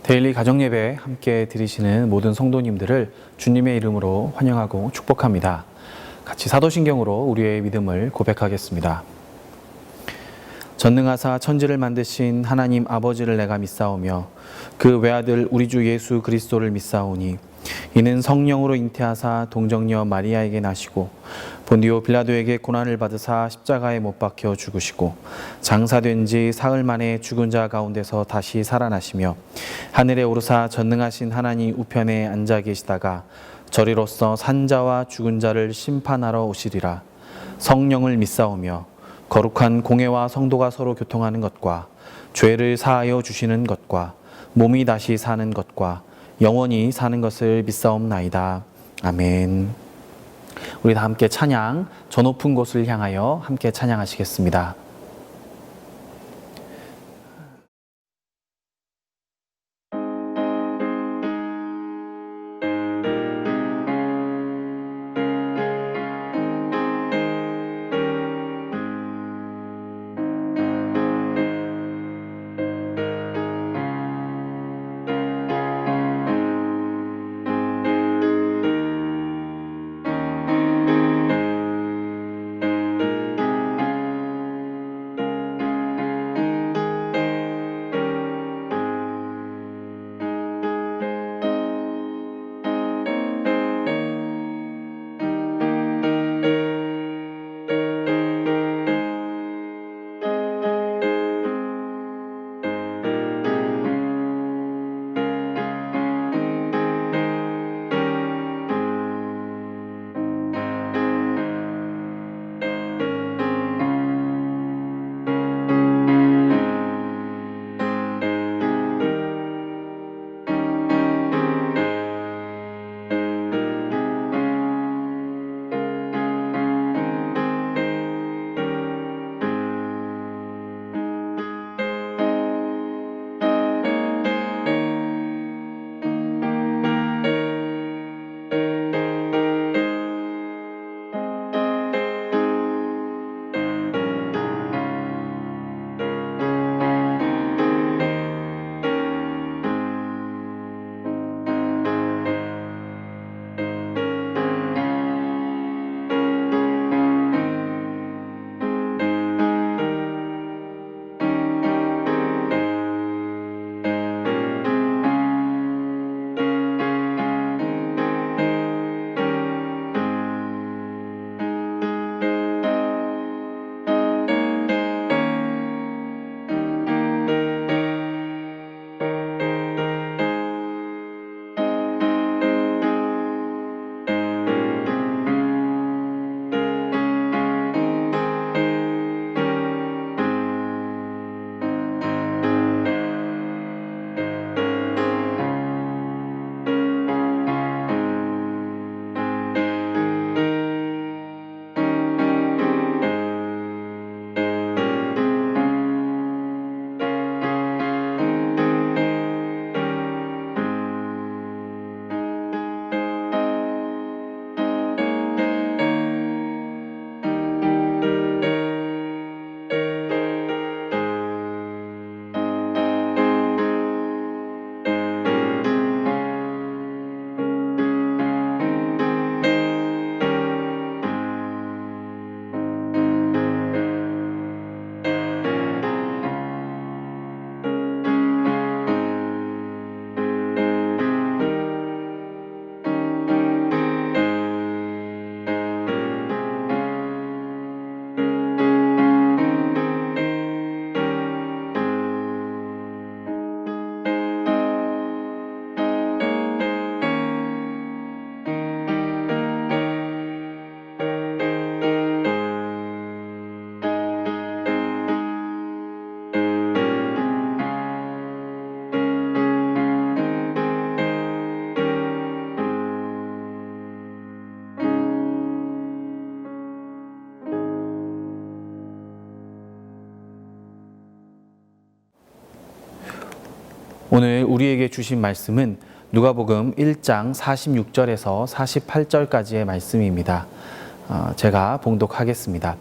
데일리 가정예배 함께 드리시는 모든 성도님들을 주님의 이름으로 환영하고 축복합니다. 같이 사도신경으로 우리의 믿음을 고백하겠습니다. 전능하사 천지를 만드신 하나님 아버지를 내가 믿사오며 그 외아들 우리 주 예수 그리스도를 믿사오니 이는 성령으로 잉태하사 동정녀 마리아에게 나시고 본디오 빌라도에게 고난을 받으사 십자가에 못 박혀 죽으시고 장사된 지 사흘 만에 죽은 자 가운데서 다시 살아나시며 하늘에 오르사 전능하신 하나님 우편에 앉아 계시다가 저리로서 산자와 죽은 자를 심판하러 오시리라. 성령을 믿사오며 거룩한 공회와 성도가 서로 교통하는 것과 죄를 사하여 주시는 것과 몸이 다시 사는 것과 영원히 사는 것을 믿사옵나이다. 아멘. 우리 다 함께 찬양, 저 높은 곳을 향하여 함께 찬양하시겠습니다. 오늘 우리에게 주신 말씀은 누가복음 1장 46절에서 48절까지의 말씀입니다. 제가 봉독하겠습니다.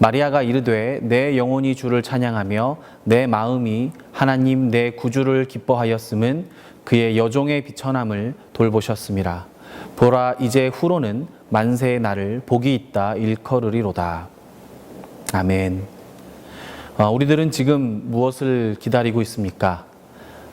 마리아가 이르되 내 영혼이 주를 찬양하며 내 마음이 하나님 내 구주를 기뻐하였음은 그의 여종의 비천함을 돌보셨음이라. 보라 이제 후로는 만세의 날을 복이 있다 일컬으리로다. 아멘. 우리들은 지금 무엇을 기다리고 있습니까?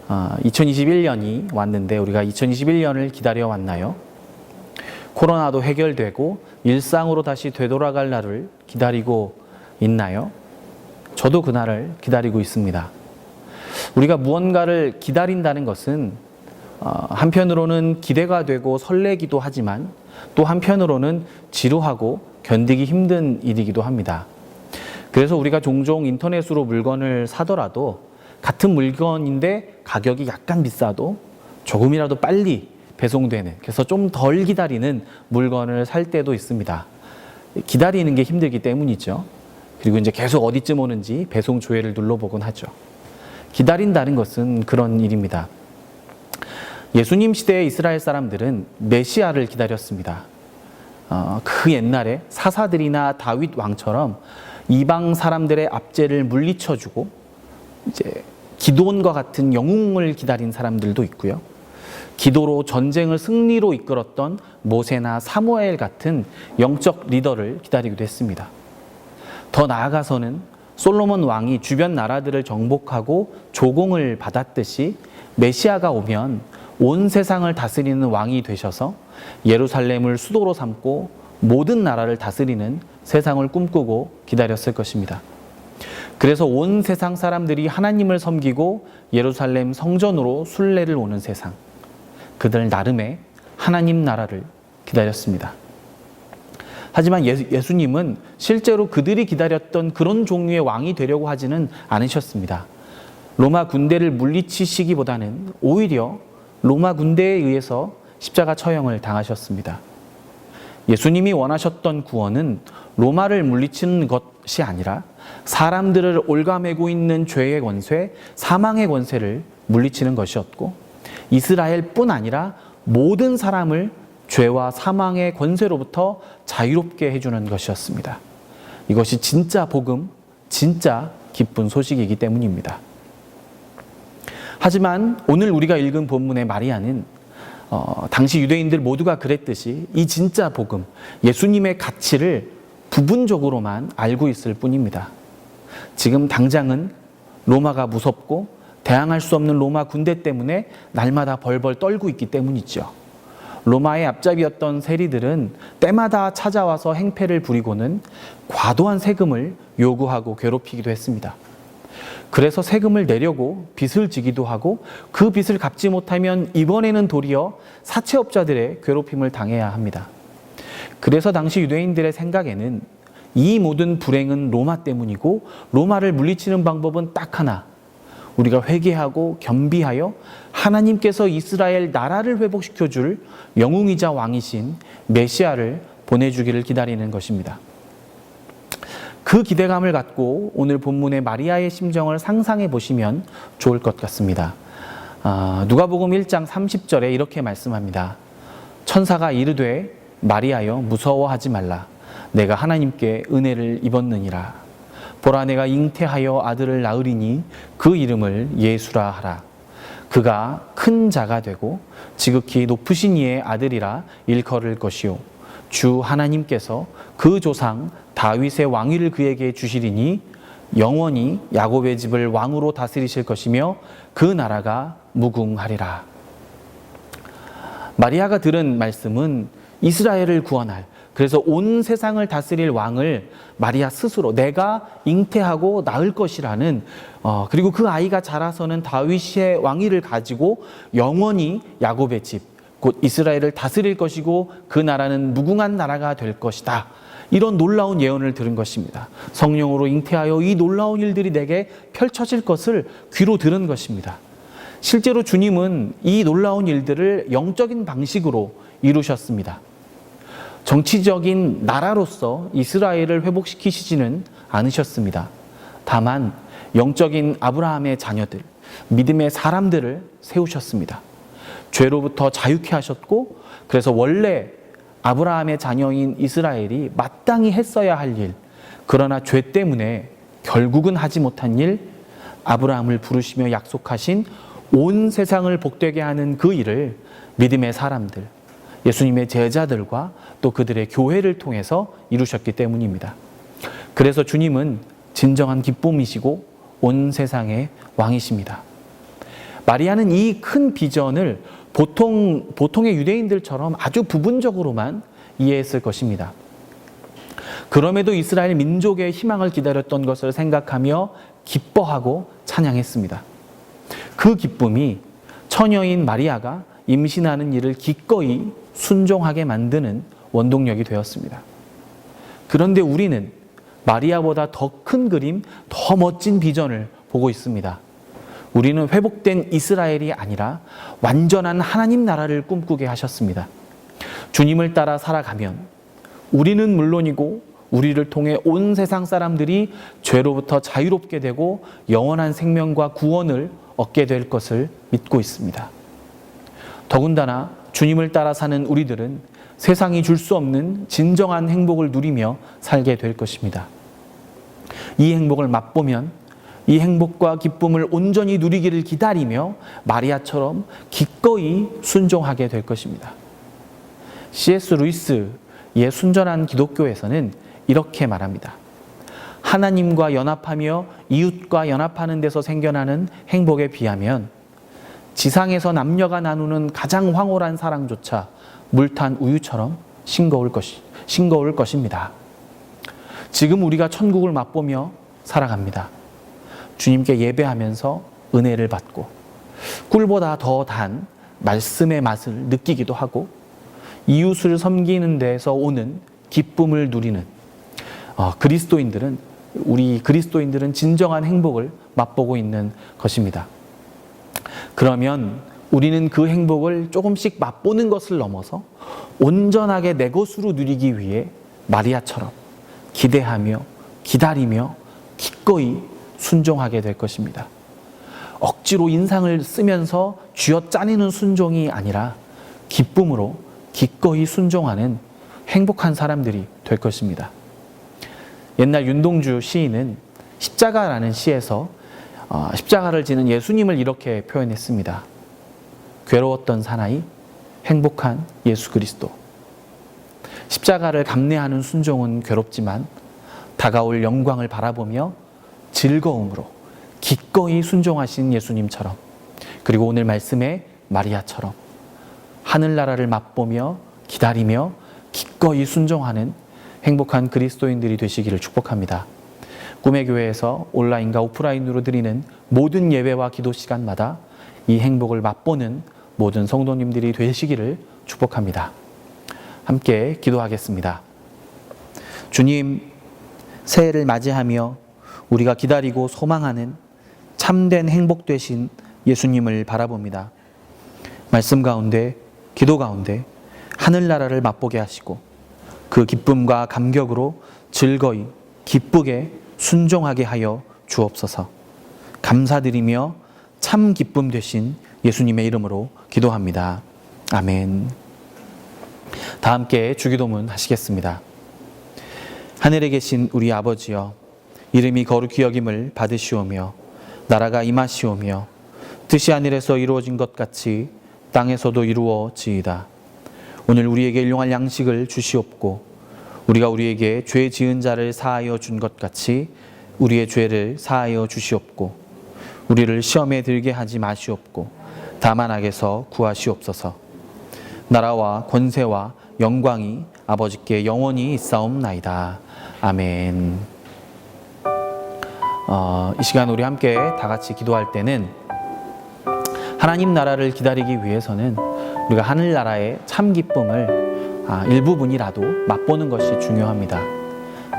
2021년이 왔는데 우리가 2021년을 기다려 왔나요? 코로나도 해결되고 일상으로 다시 되돌아갈 날을 기다리고 있나요? 저도 그날을 기다리고 있습니다. 우리가 무언가를 기다린다는 것은 한편으로는 기대가 되고 설레기도 하지만 또 한편으로는 지루하고 견디기 힘든 일이기도 합니다. 그래서 우리가 종종 인터넷으로 물건을 사더라도 같은 물건인데 가격이 약간 비싸도 조금이라도 빨리 배송되는, 그래서 좀 덜 기다리는 물건을 살 때도 있습니다. 기다리는 게 힘들기 때문이죠. 그리고 이제 계속 어디쯤 오는지 배송 조회를 눌러보곤 하죠. 기다린다는 것은 그런 일입니다. 예수님 시대의 이스라엘 사람들은 메시아를 기다렸습니다. 그 옛날에 사사들이나 다윗 왕처럼 이방 사람들의 압제를 물리쳐주고 이제 기드온과 같은 영웅을 기다린 사람들도 있고요. 기도로 전쟁을 승리로 이끌었던 모세나 사무엘 같은 영적 리더를 기다리기도 했습니다. 더 나아가서는 솔로몬 왕이 주변 나라들을 정복하고 조공을 받았듯이 메시아가 오면 온 세상을 다스리는 왕이 되셔서 예루살렘을 수도로 삼고 모든 나라를 다스리는 세상을 꿈꾸고 기다렸을 것입니다. 그래서 온 세상 사람들이 하나님을 섬기고 예루살렘 성전으로 순례를 오는 세상, 그들 나름의 하나님 나라를 기다렸습니다. 하지만 예수님은 실제로 그들이 기다렸던 그런 종류의 왕이 되려고 하지는 않으셨습니다. 로마 군대를 물리치시기보다는 오히려 로마 군대에 의해서 십자가 처형을 당하셨습니다. 예수님이 원하셨던 구원은 로마를 물리치는 것이 아니라 사람들을 올가매고 있는 죄의 권세, 사망의 권세를 물리치는 것이었고, 이스라엘뿐 아니라 모든 사람을 죄와 사망의 권세로부터 자유롭게 해주는 것이었습니다. 이것이 진짜 복음, 진짜 기쁜 소식이기 때문입니다. 하지만 오늘 우리가 읽은 본문의 마리아는 당시 유대인들 모두가 그랬듯이 이 진짜 복음, 예수님의 가치를 부분적으로만 알고 있을 뿐입니다. 지금 당장은 로마가 무섭고 대항할 수 없는 로마 군대 때문에 날마다 벌벌 떨고 있기 때문이죠. 로마의 앞잡이였던 세리들은 때마다 찾아와서 행패를 부리고는 과도한 세금을 요구하고 괴롭히기도 했습니다. 그래서 세금을 내려고 빚을 지기도 하고 그 빚을 갚지 못하면 이번에는 도리어 사채업자들의 괴롭힘을 당해야 합니다. 그래서 당시 유대인들의 생각에는 이 모든 불행은 로마 때문이고 로마를 물리치는 방법은 딱 하나, 우리가 회개하고 겸비하여 하나님께서 이스라엘 나라를 회복시켜줄 영웅이자 왕이신 메시아를 보내주기를 기다리는 것입니다. 그 기대감을 갖고 오늘 본문의 마리아의 심정을 상상해 보시면 좋을 것 같습니다. 누가복음 1장 30절에 이렇게 말씀합니다. 천사가 이르되 마리아여 무서워하지 말라. 내가 하나님께 은혜를 입었느니라. 보라 내가 잉태하여 아들을 낳으리니 그 이름을 예수라 하라. 그가 큰 자가 되고 지극히 높으신 이의 아들이라 일컬을 것이요 주 하나님께서 그 조상 다윗의 왕위를 그에게 주시리니 영원히 야곱의 집을 왕으로 다스리실 것이며 그 나라가 무궁하리라. 마리아가 들은 말씀은 이스라엘을 구원할, 그래서 온 세상을 다스릴 왕을 마리아 스스로 내가 잉태하고 낳을 것이라는, 그리고 그 아이가 자라서는 다윗의 왕위를 가지고 영원히 야곱의 집, 곧 이스라엘을 다스릴 것이고 그 나라는 무궁한 나라가 될 것이다. 이런 놀라운 예언을 들은 것입니다. 성령으로 잉태하여 이 놀라운 일들이 내게 펼쳐질 것을 귀로 들은 것입니다. 실제로 주님은 이 놀라운 일들을 영적인 방식으로 이루셨습니다. 정치적인 나라로서 이스라엘을 회복시키시지는 않으셨습니다. 다만 영적인 아브라함의 자녀들, 믿음의 사람들을 세우셨습니다. 죄로부터 자유케 하셨고, 그래서 원래 아브라함의 자녀인 이스라엘이 마땅히 했어야 할 일, 그러나 죄 때문에 결국은 하지 못한 일, 아브라함을 부르시며 약속하신 온 세상을 복되게 하는 그 일을 믿음의 사람들, 예수님의 제자들과 또 그들의 교회를 통해서 이루셨기 때문입니다. 그래서 주님은 진정한 기쁨이시고 온 세상의 왕이십니다. 마리아는 이 큰 비전을 보통의 유대인들처럼 아주 부분적으로만 이해했을 것입니다. 그럼에도 이스라엘 민족의 희망을 기다렸던 것을 생각하며 기뻐하고 찬양했습니다. 그 기쁨이 처녀인 마리아가 임신하는 일을 기꺼이 순종하게 만드는 원동력이 되었습니다. 그런데 우리는 마리아보다 더 큰 그림, 더 멋진 비전을 보고 있습니다. 우리는 회복된 이스라엘이 아니라 완전한 하나님 나라를 꿈꾸게 하셨습니다. 주님을 따라 살아가면 우리는 물론이고 우리를 통해 온 세상 사람들이 죄로부터 자유롭게 되고 영원한 생명과 구원을 얻게 될 것을 믿고 있습니다. 더군다나 주님을 따라 사는 우리들은 세상이 줄 수 없는 진정한 행복을 누리며 살게 될 것입니다. 이 행복을 맛보면 이 행복과 기쁨을 온전히 누리기를 기다리며 마리아처럼 기꺼이 순종하게 될 것입니다. C.S. 루이스의 순전한 기독교에서는 이렇게 말합니다. 하나님과 연합하며 이웃과 연합하는 데서 생겨나는 행복에 비하면 지상에서 남녀가 나누는 가장 황홀한 사랑조차 물탄 우유처럼 싱거울 것입니다. 지금 우리가 천국을 맛보며 살아갑니다. 주님께 예배하면서 은혜를 받고 꿀보다 더 단 말씀의 맛을 느끼기도 하고 이웃을 섬기는 데서 오는 기쁨을 누리는 우리 그리스도인들은 진정한 행복을 맛보고 있는 것입니다. 그러면 우리는 그 행복을 조금씩 맛보는 것을 넘어서 온전하게 내 것으로 누리기 위해 마리아처럼 기대하며 기다리며 기꺼이 순종하게 될 것입니다. 억지로 인상을 쓰면서 쥐어짜내는 순종이 아니라 기쁨으로 기꺼이 순종하는 행복한 사람들이 될 것입니다. 옛날 윤동주 시인은 십자가라는 시에서 십자가를 지는 예수님을 이렇게 표현했습니다. 괴로웠던 사나이, 행복한 예수 그리스도. 십자가를 감내하는 순종은 괴롭지만 다가올 영광을 바라보며 즐거움으로 기꺼이 순종하신 예수님처럼, 그리고 오늘 말씀의 마리아처럼 하늘나라를 맛보며 기다리며 기꺼이 순종하는 행복한 그리스도인들이 되시기를 축복합니다. 꿈의 교회에서 온라인과 오프라인으로 드리는 모든 예배와 기도 시간마다 이 행복을 맛보는 모든 성도님들이 되시기를 축복합니다. 함께 기도하겠습니다. 주님, 새해를 맞이하며 우리가 기다리고 소망하는 참된 행복 되신 예수님을 바라봅니다. 말씀 가운데, 기도 가운데 하늘나라를 맛보게 하시고 그 기쁨과 감격으로 즐거이 기쁘게 순종하게 하여 주옵소서. 감사드리며 참 기쁨 되신 예수님의 이름으로 기도합니다. 아멘. 다 함께 주기도문 하시겠습니다. 하늘에 계신 우리 아버지여, 이름이 거룩히 여김을 받으시오며 나라가 임하시오며 뜻이 하늘에서 이루어진 것 같이 땅에서도 이루어지이다. 오늘 우리에게 일용할 양식을 주시옵고 우리가 우리에게 죄 지은 자를 사하여 준 것 같이 우리의 죄를 사하여 주시옵고 우리를 시험에 들게 하지 마시옵고 다만 악에서 구하시옵소서. 나라와 권세와 영광이 아버지께 영원히 있사옵나이다. 아멘. 이 시간 우리 함께 다 같이 기도할 때는 하나님 나라를 기다리기 위해서는 우리가 하늘나라의 참 기쁨을 일부분이라도 맛보는 것이 중요합니다.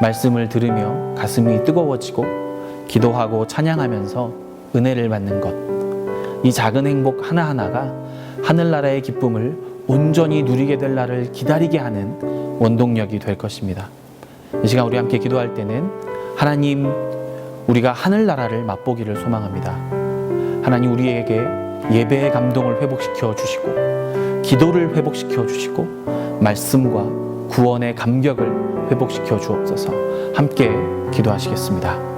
말씀을 들으며 가슴이 뜨거워지고 기도하고 찬양하면서 은혜를 받는 것, 이 작은 행복 하나하나가 하늘나라의 기쁨을 온전히 누리게 될 날을 기다리게 하는 원동력이 될 것입니다. 이 시간 우리 함께 기도할 때는 하나님, 우리가 하늘나라를 맛보기를 소망합니다. 하나님, 우리에게 예배의 감동을 회복시켜 주시고 기도를 회복시켜 주시고 말씀과 구원의 감격을 회복시켜 주옵소서. 함께 기도하시겠습니다.